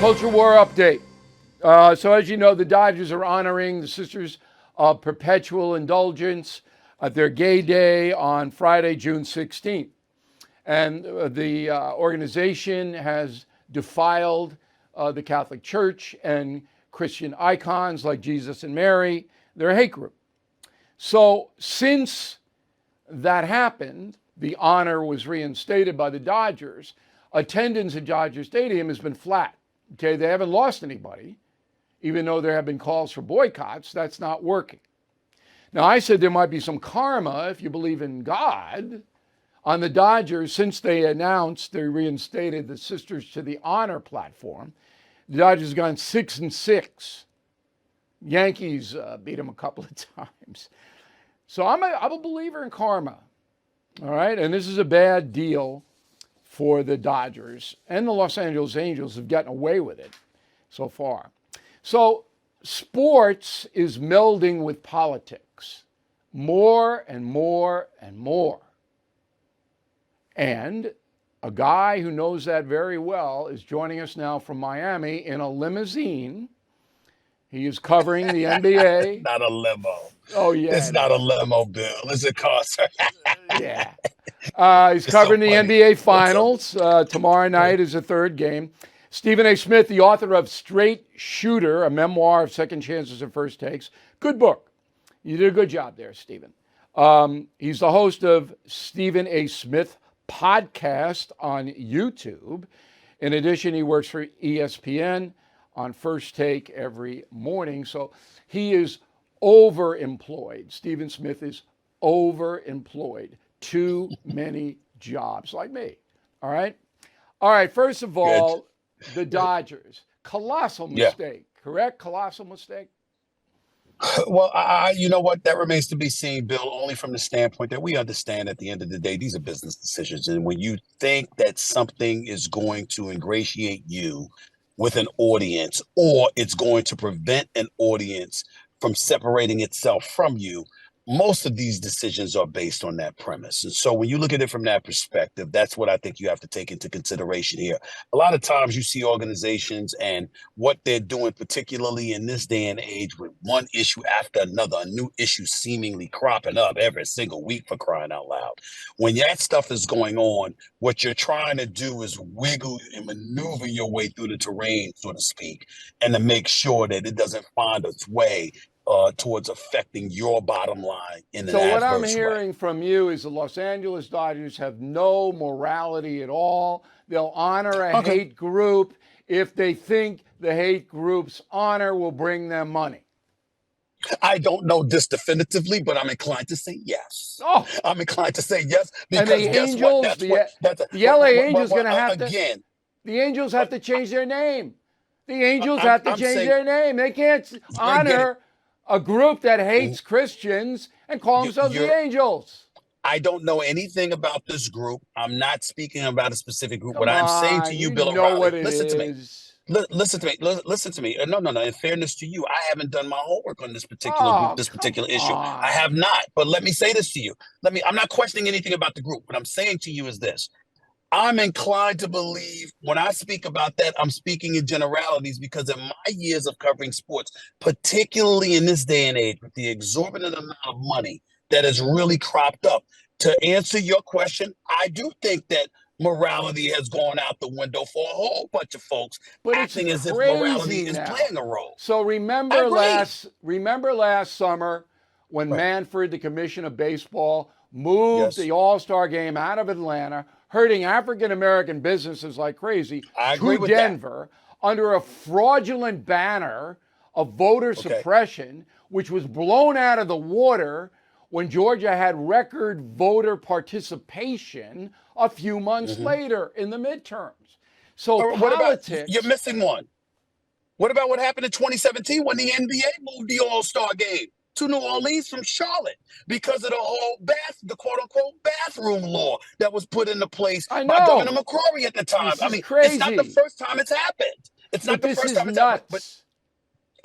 Culture War update. So as you know, the Dodgers are honoring the Sisters of Perpetual Indulgence at their gay day on Friday, June 16th. And the organization has defiled the Catholic Church and Christian icons like Jesus and Mary. They're a hate group. So since that happened, the honor was reinstated by the Dodgers. Attendance at Dodger Stadium has been flat. Okay, they haven't lost anybody, even though there have been calls for boycotts. That's not working. Now, I said there might be some karma, if you believe in God, on the Dodgers since they announced they reinstated the Sisters to the Honor platform. The Dodgers have gone 6-6. Yankees beat them a couple of times. So I'm a believer in karma. All right, and this is a bad deal for the Dodgers, and the Los Angeles Angels have gotten away with it so far. So sports is melding with politics more and more and more. And a guy who knows that very well is joining us now from Miami in a limousine. He is covering the NBA. Not a limo. Oh, yeah. It's not a limo, Bill. It's a car. Yeah. He's covering the NBA Finals. Tomorrow night is the third game. Stephen A. Smith, the author of Straight Shooter, a memoir of second chances and first takes. Good book. You did a good job there, Stephen. He's the host of Stephen A. Smith podcast on YouTube. In addition, he works for ESPN on First Take every morning. So he is overemployed. Stephen Smith is overemployed. Too many jobs, like me. All right. All right. First of all, the Dodgers. Colossal mistake, correct? Colossal mistake. Well, you know what? That remains to be seen, Bill, only from the standpoint that we understand at the end of the day, these are business decisions. And when you think that something is going to ingratiate you with an audience, or it's going to prevent an audience from separating itself from you, most of these decisions are based on that premise. And so when you look at it from that perspective, that's what I think you have to take into consideration here. A lot of times you see organizations and what they're doing, particularly in this day and age, with one issue after another, a new issue seemingly cropping up every single week, for crying out loud. When that stuff is going on, what you're trying to do is wiggle and maneuver your way through the terrain, so to speak, and to make sure that it doesn't find its way towards affecting your bottom line in an adverse way. So what I'm hearing from you is the Los Angeles Dodgers have no morality at all. They'll honor a hate group if they think the hate group's honor will bring them money. I don't know this definitively, but I'm inclined to say yes. Oh, I'm inclined to say yes and because the guess Angels, what? the LA Angels going to have to. Again, the Angels have to change their name. The Angels have to change their name. They can't honor a group that hates Christians and call themselves the Angels. I don't know anything about this group. I'm not speaking about a specific group. What I'm saying to you, Bill O'Reilly, listen to me. Listen to me. No. In fairness to you, I haven't done my homework on this particular group, this particular issue. I have not. But let me say this to you. I'm not questioning anything about the group. What I'm saying to you is this. I'm inclined to believe when I speak about that, I'm speaking in generalities because in my years of covering sports, particularly in this day and age, with the exorbitant amount of money that has really cropped up, to answer your question, I do think that morality has gone out the window for a whole bunch of folks, but acting as if morality is playing a role. So remember last summer when Manfred, the commissioner of baseball, moved the All-Star game out of Atlanta, hurting African-American businesses like crazy, to Denver under a fraudulent banner of voter suppression, which was blown out of the water when Georgia had record voter participation a few months later in the midterms. So politics... You're missing one. What about what happened in 2017 when the NBA moved the All-Star game to New Orleans from Charlotte because of the whole the quote-unquote bathroom law that was put into place by Governor McCrory at the time? This is crazy. It's not the first time it's happened. It's not the first time it's happened.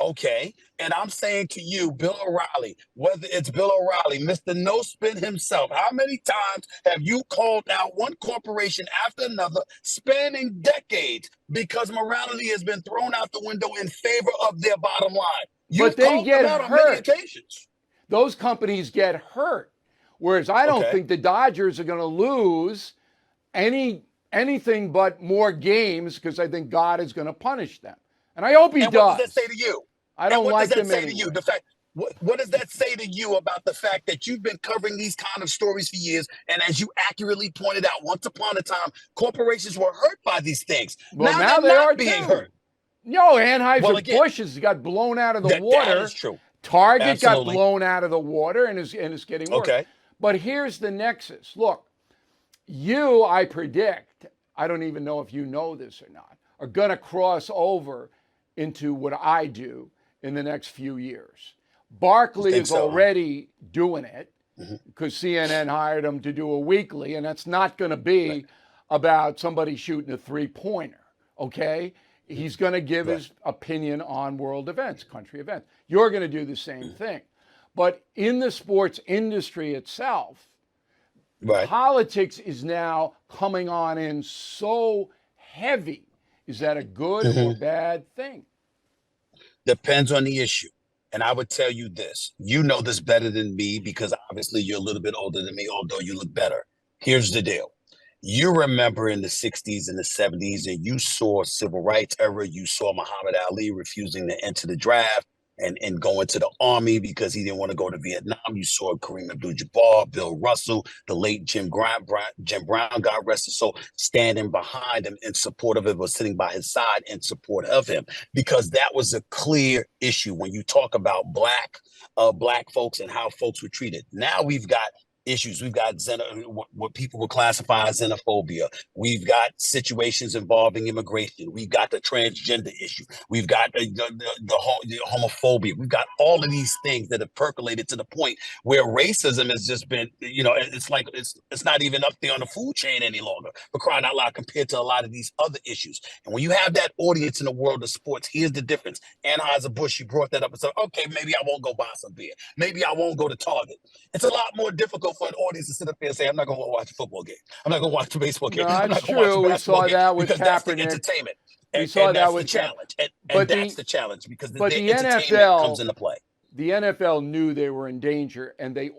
Okay. And I'm saying to you, Bill O'Reilly, whether it's Bill O'Reilly, Mr. No Spin himself, how many times have you called out one corporation after another, spanning decades, because morality has been thrown out the window in favor of their bottom line? But You've they called them get out on many hurt. occasions. Those companies get hurt. Whereas I don't Okay. think the Dodgers are going to lose anything but more games because I think God is going to punish them. And I hope he And what does that say does. to you? I And don't what does like that them say to you? anyway. The fact, what does that say to you about the fact that you've been covering these kind of stories for years? And as you accurately pointed out, once upon a time, corporations were hurt by these things. Well, Now now they're they not are being too. hurt. No, Well, again, Anheuser-Busch has got blown out of the that is water. true. Target got Absolutely. blown out of the water and it's getting worse. Okay. But here's the nexus. Look, I predict, I don't even know if you know this or not, are going to cross over into what I do in the next few years. You Barkley think is so, huh? already doing it because CNN hired him to do a weekly, and that's not going to Right. be about somebody shooting a three-pointer, okay? He's going to give Right. his opinion on world events, country events. You're going to do the same thing. But in the sports industry itself, Right. politics is now coming on in so heavy. Is that a good or Mhm. bad thing? Depends on the issue. And I would tell you this, you know this better than me because obviously you're a little bit older than me, although you look better. Here's the deal. You remember in the 60s and the 70s, and you saw civil rights era, you saw Muhammad Ali refusing to enter the draft and go into the army because he didn't want to go to Vietnam. You saw Kareem Abdul-Jabbar, Bill Russell, the late Jim Brown, God rest his soul, standing behind him in support of him, or sitting by his side in support of him, because that was a clear issue when you talk about black folks and how folks were treated. Now we've got issues. We've got what people would classify as xenophobia. We've got situations involving immigration. We've got the transgender issue. We've got the homophobia. We've got all of these things that have percolated to the point where racism has just been, it's like it's not even up there on the food chain any longer, for crying out loud, compared to a lot of these other issues. And when you have that audience in the world of sports, here's the difference. Anheuser-Busch, you brought that up and said, okay, maybe I won't go buy some beer. Maybe I won't go to Target. It's a lot more difficult for an audience to sit up there and say, I'm not going to watch a football game. I'm not going to watch a baseball game. No, I'm it's not going to watch a true. We basketball saw game, that with because that's the Kaepernick. entertainment. We And, saw and that that's the with challenge. And but that's the challenge, because their the entertainment comes into play. The NFL knew they were in danger, and the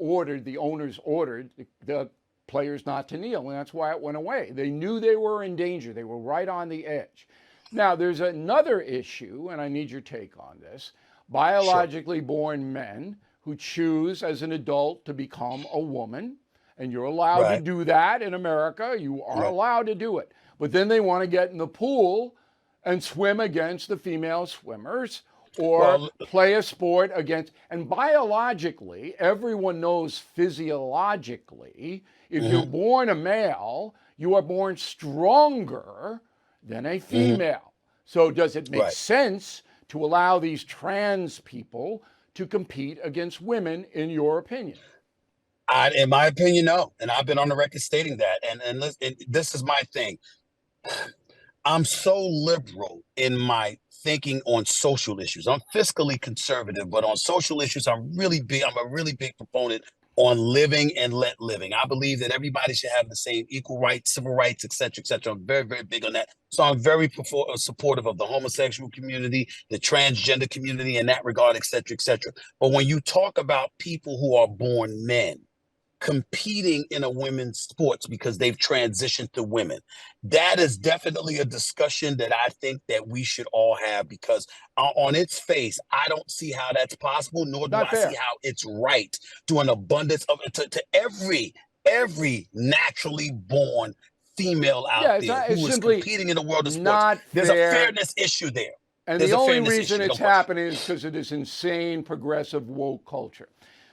owners ordered the players not to kneel, and that's why it went away. They knew they were in danger. They were right on the edge. Now, there's another issue, and I need your take on this. Biologically born men who choose as an adult to become a woman, and you're allowed to Right. do that in America. You are Right. allowed to do it. But then they want to get in the pool and swim against the female swimmers or Well, play a sport against. And biologically, everyone knows physiologically, if you're born a male, you are born stronger than a female. So does it make right. sense to allow these trans people to compete against women, in your opinion? In my opinion, no. And I've been on the record stating that. And listen, this is my thing. I'm so liberal in my thinking on social issues. I'm fiscally conservative, but on social issues, I'm really big. I'm a really big proponent on living and let living. I believe that everybody should have the same equal rights, civil rights, et cetera, et cetera. I'm very, very big on that. So I'm very supportive of the homosexual community, the transgender community in that regard, et cetera, et cetera. But when you talk about people who are born men competing in a women's sports because they've transitioned to women, that is definitely a discussion that I think that we should all have, because on its face, I don't see how that's possible, nor do Not I see fair. how it's right to an abundance of to every naturally born female out Yeah, there it's who is simply competing in the world of sports. not There's a fair. fairness issue there. And There's the a only fairness reason issue, no it's question. happening is because of this insane progressive woke culture.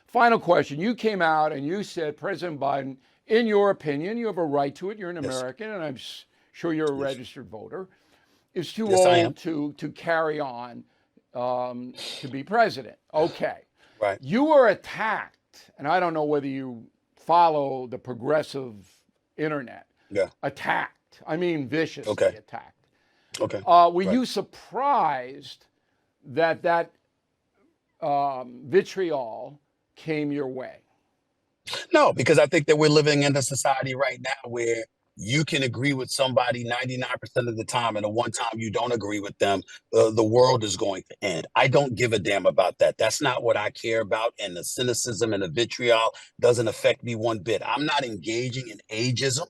Final question. You came out and you said President Biden, in your opinion, you have a right to it, you're an Yes, American, and I'm sure you're a yes, registered voter, is too yes, I old am. to carry on to be president. Okay. Right. You were attacked, and I don't know whether you follow the progressive internet, Yeah. attacked. I mean, viciously Okay. attacked. Okay. Were Right. you surprised that vitriol came your way? No, because I think that we're living in a society right now where you can agree with somebody 99% of the time, and the one time you don't agree with them, the world is going to end. I don't give a damn about that. That's not what I care about. And the cynicism and the vitriol doesn't affect me one bit. I'm not engaging in ageism.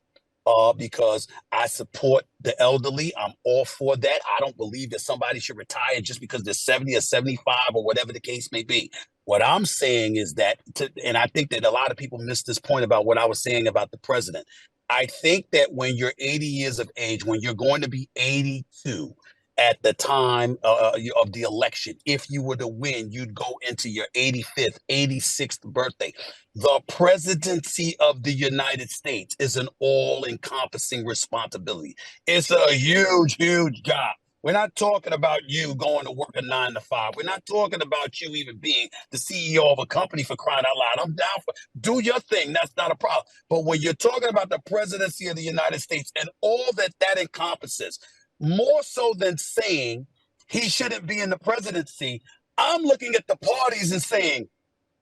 Because I support the elderly. I'm all for that. I don't believe that somebody should retire just because they're 70 or 75 or whatever the case may be. What I'm saying is that, and I think that a lot of people miss this point about what I was saying about the president. I think that when you're 80 years of age, when you're going to be 82 at the time of the election, if you were to win, you'd go into your 85th, 86th birthday. The presidency of the United States is an all-encompassing responsibility. It's a huge, huge job. We're not talking about you going to work a 9 to 5. We're not talking about you even being the CEO of a company, for crying out loud. I'm down for do your thing. That's not a problem. But when you're talking about the presidency of the United States and all that that encompasses, more so than saying he shouldn't be in the presidency, I'm looking at the parties and saying,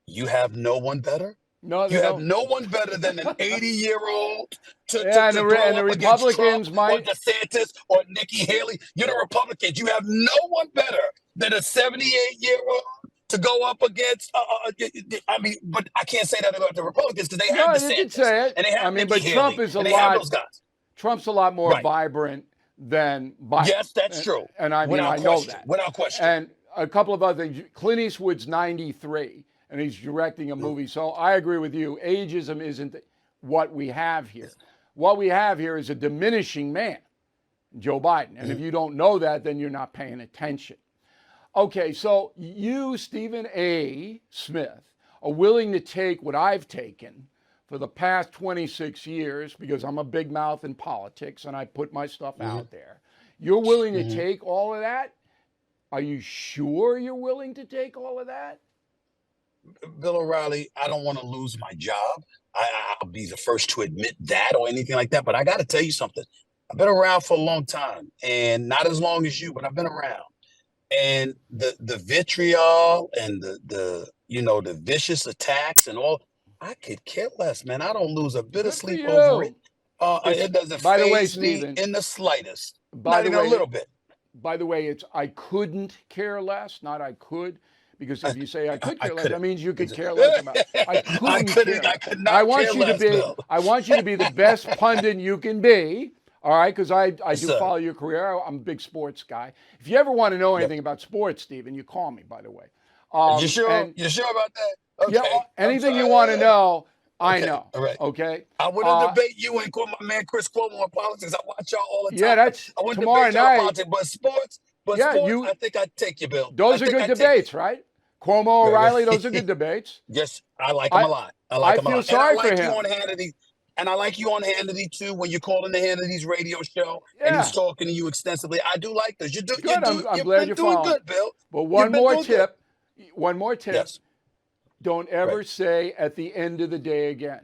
you have no one better? No, You they have don't. no one better than an 80-year-old to Yeah, and throw and the up against Trump Republicans or might. DeSantis or Nikki Haley. You're the Republicans. You have no one better than a 78-year-old to go up against. I mean, but I can't say that about the Republicans because they have No, you could DeSantis say it. and they I have mean, Nikki but Trump Haley is a and they have lot. those guys. Trump's a lot more Right. vibrant than Biden. Yes, that's true. And I mean, Without I know question. that. Without question. And a couple of other things. Clint Eastwood's 93, and he's directing a movie. So I agree with you. Ageism isn't what we have here. What we have here is a diminishing man, Joe Biden. And if you don't know that, then you're not paying attention. Okay, so you, Stephen A. Smith, are willing to take what I've taken for the past 26 years, because I'm a big mouth in politics and I put my stuff out there. You're willing to take all of that? Are you sure you're willing to take all of that? Bill O'Reilly, I don't want to lose my job. I'll be the first to admit that or anything like that. But I got to tell you something. I've been around for a long time, and not as long as you, but I've been around. And the vitriol and the vicious attacks and all, I could care less, man. I don't lose a bit of Good for sleep over it. you. It's, It doesn't by the way, faze me Stephen, in the slightest, by not the even a way, little bit. by the way, it's I couldn't care less, not I could. Because if you say I could care less, that means you could care less about it. I couldn't care less. I could not care less, Bill. I want you to be the best pundit you can be. All right, because I do sir. follow your career. I'm a big sports guy. If you ever want to know anything about sports, Stephen, you call me, by the way. You sure? You sure about that? Okay. Yeah, anything you want to know, I know. All right. Okay. I wouldn't debate you and my man Chris Cuomo on politics. I watch y'all all the time. Yeah, that's I wouldn't tomorrow debate y'all night. politics, but sports, I think I'd take you, Bill. Those are good debates, right? Cuomo, O'Reilly, those are good debates. Yes, I like them a lot. I feel sorry for him. You on Hannity, and I like you on Hannity too. When you're calling the Hannity's radio show and Yeah. he's talking to you extensively, I do like this. Good. I'm You've glad been you're doing following. good, Bill. But You've one been more doing good. tip. One more tip. Yes. Don't ever Right. say at the end of the day again,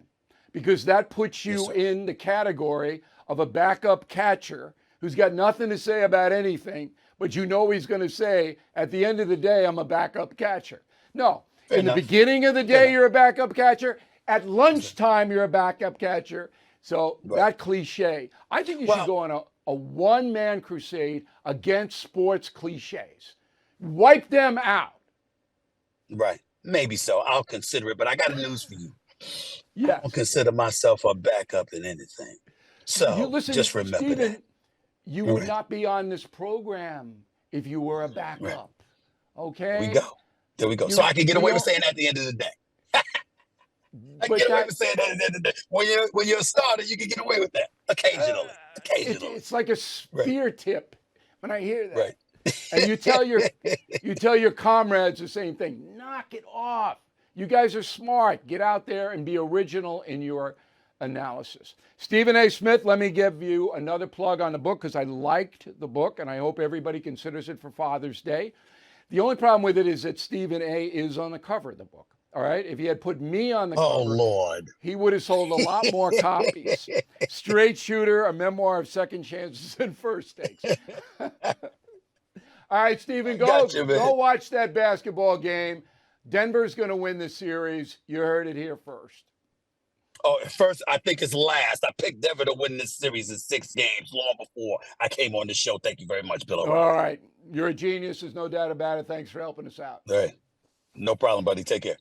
because that puts you sir. in the category of a backup catcher who's got nothing to say about anything, but you know he's going to say at the end of the day, I'm a backup catcher. No. Fair In enough. the beginning of the day, you're a backup catcher. At lunchtime, you're a backup catcher. So that cliche, I think you should go on a one-man crusade against sports cliches. Wipe them out. Right. Maybe so. I'll consider it, but I got news for you. Yes. I don't consider myself a backup in anything. So listen, just remember Stephen, that. you would not be on this program if you were a backup. Okay? There we go. So I can get away with saying that at the end of the day. I can get away with saying that at the end of the day. When you're a starter, you can get away with that occasionally. It's like a spear tip when I hear that. Right. And you tell your comrades the same thing. Knock it off. You guys are smart. Get out there and be original in your analysis. Stephen A. Smith, let me give you another plug on the book because I liked the book and I hope everybody considers it for Father's Day. The only problem with it is that Stephen A. is on the cover of the book. All right. If he had put me on the cover, Lord, he would have sold a lot more copies. Straight Shooter, a memoir of second chances and first takes. All right, Stephen, go watch that basketball game. Denver's going to win the series. You heard it here first. Oh, first, I think it's last. I picked Denver to win this series in 6 games long before I came on the show. Thank you very much, Bill O'Reilly. All right. You're a genius. There's no doubt about it. Thanks for helping us out. All right. No problem, buddy. Take care.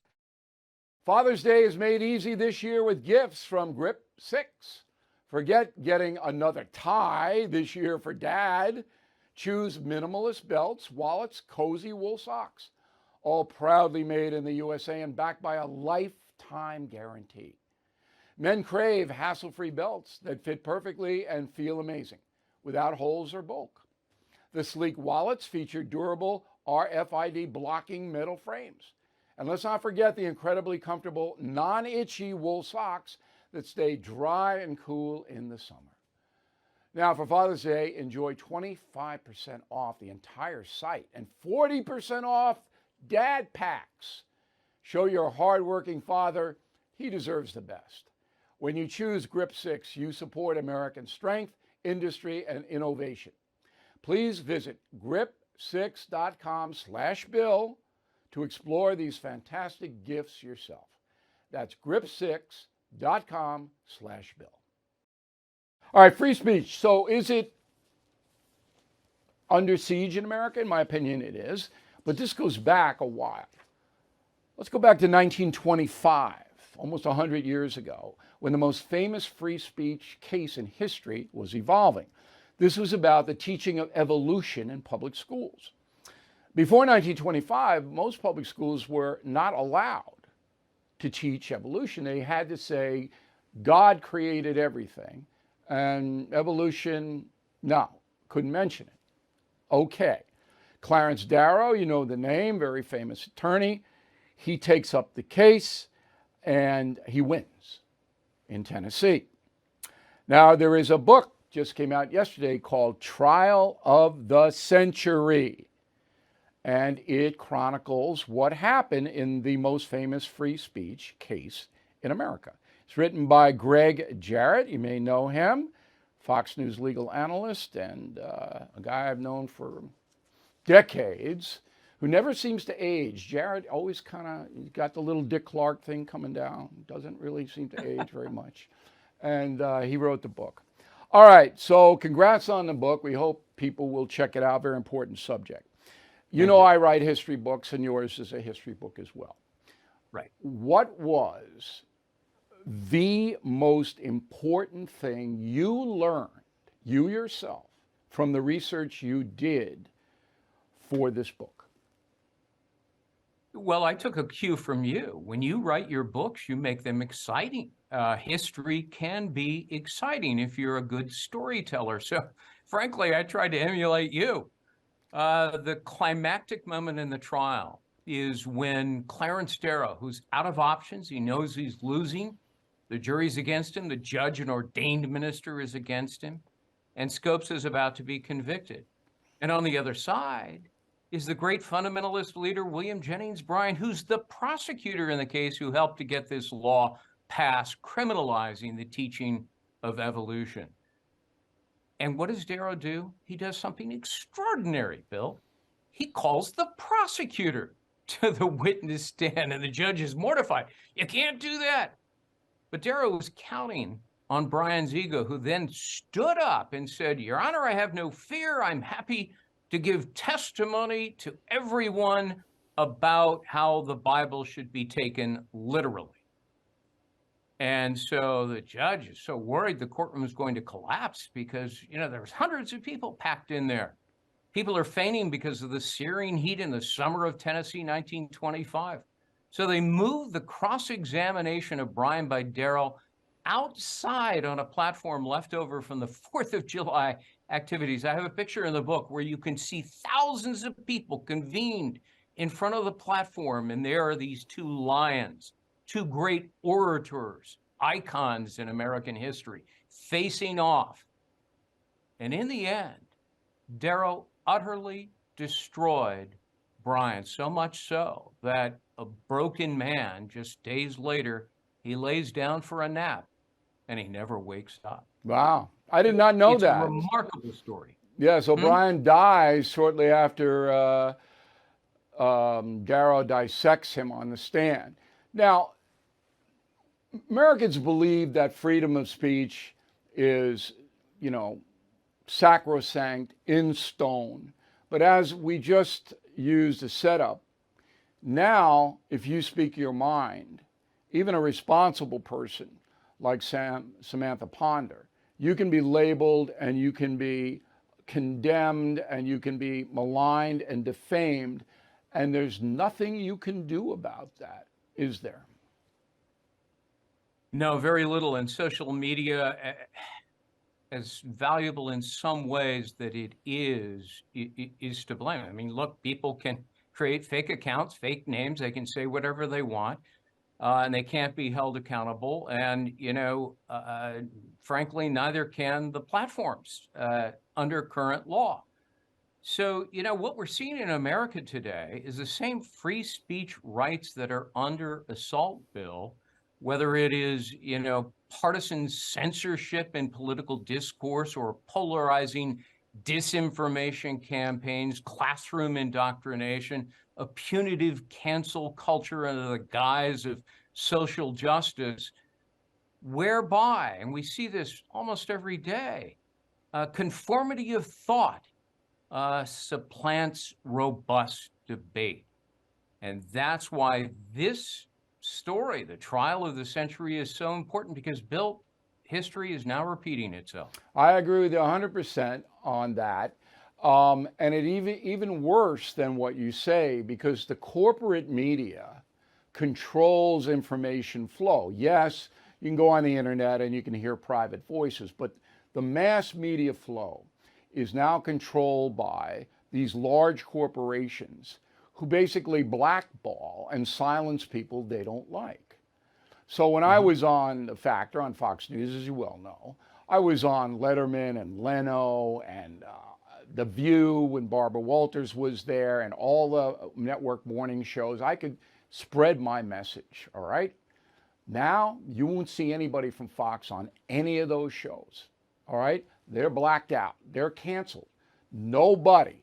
Father's Day is made easy this year with gifts from Grip 6. Forget getting another tie this year for dad. Choose minimalist belts, wallets, cozy wool socks, all proudly made in the USA and backed by a lifetime guarantee. Men crave hassle-free belts that fit perfectly and feel amazing without holes or bulk. The sleek wallets feature durable RFID blocking metal frames. And let's not forget the incredibly comfortable, non-itchy wool socks that stay dry and cool in the summer. Now, for Father's Day, enjoy 25% off the entire site and 40% off dad packs. Show your hardworking father he deserves the best. When you choose Grip 6, you support American strength, industry, and innovation. Please visit grip6.com/bill to explore these fantastic gifts yourself. That's grip6.com/bill. All right, free speech. So is it under siege in America? In my opinion, it is. But this goes back a while. Let's go back to 1925, almost 100 years ago, when the most famous free speech case in history was evolving. This was about the teaching of evolution in public schools. Before 1925, most public schools were not allowed to teach evolution. They had to say, God created everything, and evolution, no, couldn't mention it. Okay. Clarence Darrow, you know the name, very famous attorney, he takes up the case and he wins in Tennessee. Now, there is a book just came out yesterday called Trial of the Century, and it chronicles what happened in the most famous free speech case in America. It's written by Greg Jarrett. You may know him, Fox News legal analyst and a guy I've known for decades who never seems to age. Jarrett always kind of got the little Dick Clark thing coming down, doesn't really seem to age very much. And he wrote the book. All right, so congrats on the book. We hope people will check it out. Very important subject. You know, I write history books, and yours is a history book as well. Right. What was the most important thing you learned, you yourself, from the research you did for this book? Well, I took a cue from you. When you write your books, you make them exciting. History can be exciting if you're a good storyteller. So, frankly, I tried to emulate you. The climactic moment in the trial is when Clarence Darrow, who's out of options, he knows he's losing, the jury's against him, the judge, an ordained minister, is against him, and Scopes is about to be convicted. And on the other side is the great fundamentalist leader, William Jennings Bryan, who's the prosecutor in the case who helped to get this law passed, criminalizing the teaching of evolution. And what does Darrow do? He does something extraordinary, Bill. He calls the prosecutor to the witness stand, and the judge is mortified. You can't do that. But Darrow was counting on Bryan's ego, who then stood up and said, Your Honor, I have no fear. I'm happy to give testimony to everyone about how the Bible should be taken literally. And so the judge is so worried the courtroom is going to collapse because, you know, there's hundreds of people packed in there. People are fainting because of the searing heat in the summer of Tennessee, 1925. So they moved the cross-examination of Bryan by Darrow outside on a platform left over from the 4th of July activities. I have a picture in the book where you can see thousands of people convened in front of the platform, and there are these two lions, two great orators, icons in American history, facing off. And in the end, Darrow utterly destroyed Bryan, so much so that a broken man, just days later, he lays down for a nap and he never wakes up. Wow. I did not know that. It's a remarkable story. Yeah, so Bryan dies shortly after Darrow dissects him on the stand. Now, Americans believe that freedom of speech is, sacrosanct, in stone. But as we just used a setup, now if you speak your mind, even a responsible person like Samantha Ponder, you can be labeled and you can be condemned and you can be maligned and defamed, and there's nothing you can do about that, is there? No, very little. And social media, as valuable in some ways that it is to blame. I mean, look, people can create fake accounts, fake names. They can say whatever they want, and they can't be held accountable. And, frankly, neither can the platforms under current law. So, what we're seeing in America today is the same free speech rights that are under assault, Bill, whether it is, partisan censorship in political discourse or polarizing disinformation campaigns, classroom indoctrination, a punitive cancel culture under the guise of social justice, whereby, and we see this almost every day, conformity of thought supplants robust debate. And that's why this story, the trial of the century, is so important, because, Bill, history is now repeating itself. I agree with you 100% on that. And it even worse than what you say, because the corporate media controls information flow. Yes, you can go on the internet and you can hear private voices, but the mass media flow is now controlled by these large corporations who basically blackball and silence people they don't like. So when I was on The Factor on Fox News, as you well know, I was on Letterman and Leno and The View when Barbara Walters was there, and all the network morning shows. I could spread my message, all right? Now, you won't see anybody from Fox on any of those shows, all right? They're blacked out. They're canceled. Nobody,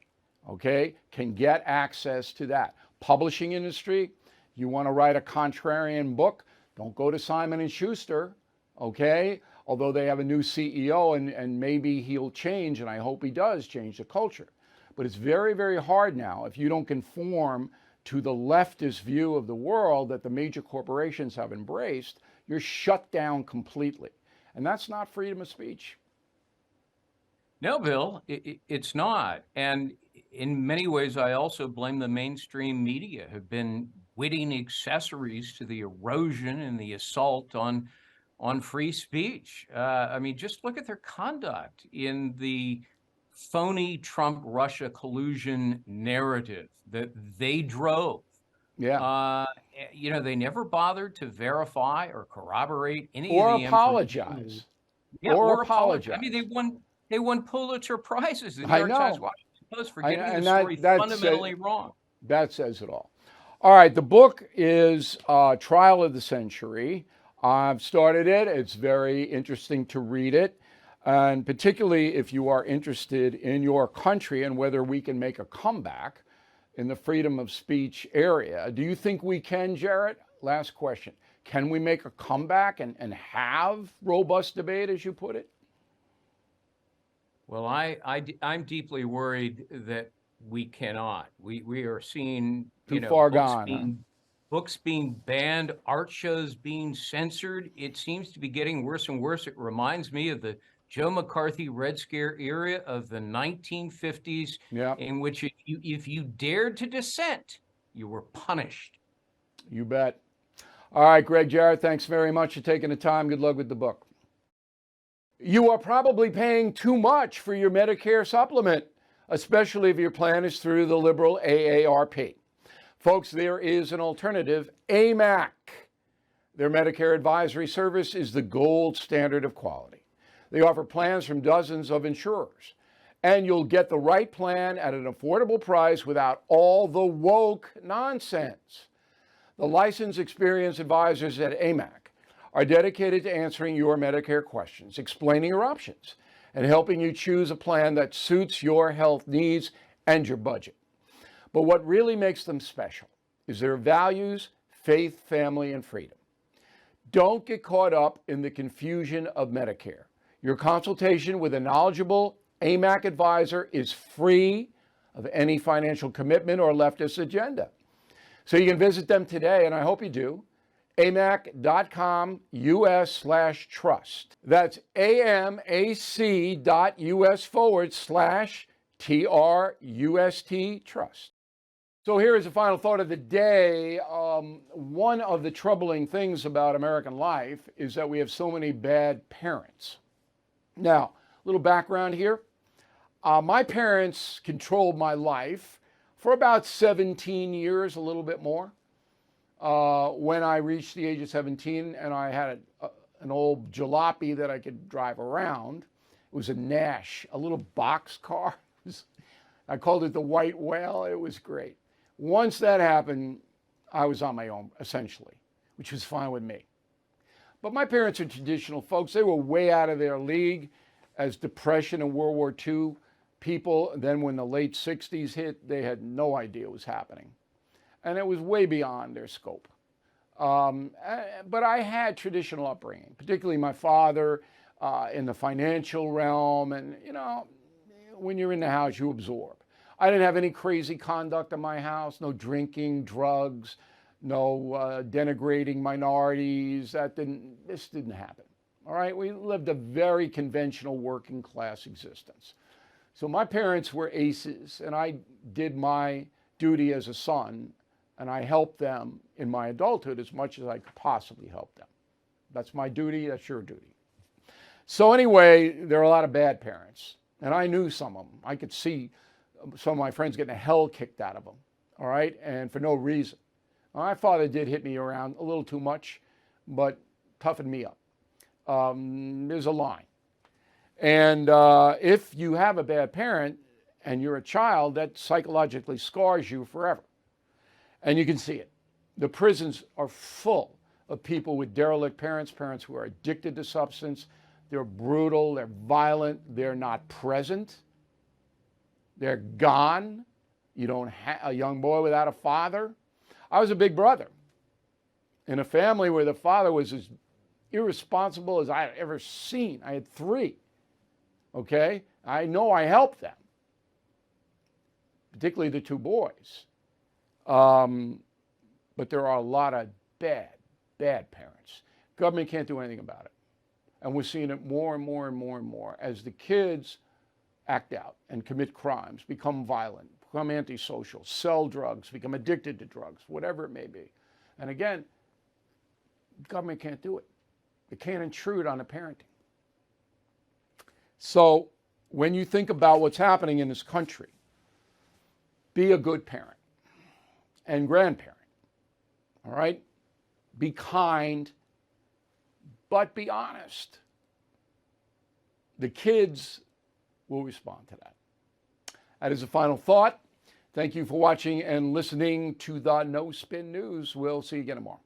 okay, can get access to that. Publishing industry, you want to write a contrarian book, don't go to Simon & Schuster, okay? Although they have a new CEO and maybe he'll change, and I hope he does change the culture. But it's very, very hard now if you don't conform to the leftist view of the world that the major corporations have embraced. You're shut down completely. And that's not freedom of speech. No, Bill, it's not. And in many ways, I also blame the mainstream media, have been witting accessories to the erosion and the assault on free speech. I mean, just look at their conduct in the phony Trump-Russia collusion narrative that they drove. Yeah. They never bothered to verify or corroborate any or of the apologize. information. Yeah, or apologize. I mean, they won Pulitzer Prizes. The New I York know. Times, Washington Post, for getting and the story fundamentally wrong. That says it all. All right, the book is Trial of the Century. I've started it. It's very interesting to read it. And particularly if you are interested in your country and whether we can make a comeback in the freedom of speech area. Do you think we can, Jarrett? Last question. Can we make a comeback and have robust debate, as you put it? Well, I'm deeply worried that we cannot. We are seeing Too far gone. Books being banned, art shows being censored. It seems to be getting worse and worse. It reminds me of the Joe McCarthy Red Scare era of the 1950s, in which if you dared to dissent, you were punished. You bet. All right, Greg Jarrett, thanks very much for taking the time. Good luck with the book. You are probably paying too much for your Medicare supplement, especially if your plan is through the liberal AARP. Folks, there is an alternative, AMAC. Their Medicare advisory service is the gold standard of quality. They offer plans from dozens of insurers, and you'll get the right plan at an affordable price without all the woke nonsense. The licensed, experienced advisors at AMAC are dedicated to answering your Medicare questions, explaining your options, and helping you choose a plan that suits your health needs and your budget. But what really makes them special is their values, faith, family, and freedom. Don't get caught up in the confusion of Medicare. Your consultation with a knowledgeable AMAC advisor is free of any financial commitment or leftist agenda. So you can visit them today, and I hope you do, amac.com US/trust. That's amac.us/TRUST trust. So here is the final thought of the day. One of the troubling things about American life is that we have so many bad parents. Now, a little background here. My parents controlled my life for about 17 years, a little bit more. When I reached the age of 17 and I had an old jalopy that I could drive around. It was a Nash, a little box car. I called it the White Whale. It was great. Once that happened, I was on my own, essentially, which was fine with me. But my parents are traditional folks. They were way out of their league as Depression and World War II people. Then when the late 60s hit, they had no idea what was happening. And it was way beyond their scope. But I had traditional upbringing, particularly my father in the financial realm. And, you know, when you're in the house, you absorb. I didn't have any crazy conduct in my house, no drinking, drugs, no denigrating minorities. This didn't happen. All right, we lived a very conventional working class existence. So my parents were aces, and I did my duty as a son, and I helped them in my adulthood as much as I could possibly help them. That's my duty, that's your duty. So anyway, there are a lot of bad parents, and I knew some of them. I could see some of my friends getting the hell kicked out of them, all right, and for no reason. My father did hit me around a little too much, but toughened me up. There's a line. And if you have a bad parent and you're a child, that psychologically scars you forever. And you can see it. The prisons are full of people with derelict parents, parents who are addicted to substance. They're brutal, they're violent, they're not present. They're gone. You don't have a young boy without a father. I was a big brother in a family where the father was as irresponsible as I had ever seen. I had 3. Okay? I know I helped them, particularly the 2 boys. But there are a lot of bad parents. Government can't do anything about it. And we're seeing it more and more and more and more as the kids act out and commit crimes, become violent, become antisocial, sell drugs, become addicted to drugs, whatever it may be. And again, government can't do it. It can't intrude on the parenting. So when you think about what's happening in this country, be a good parent and grandparent, all right? Be kind, but be honest. The kids will respond to that. That is the final thought. Thank you for watching and listening to the No Spin News. We'll see you again tomorrow.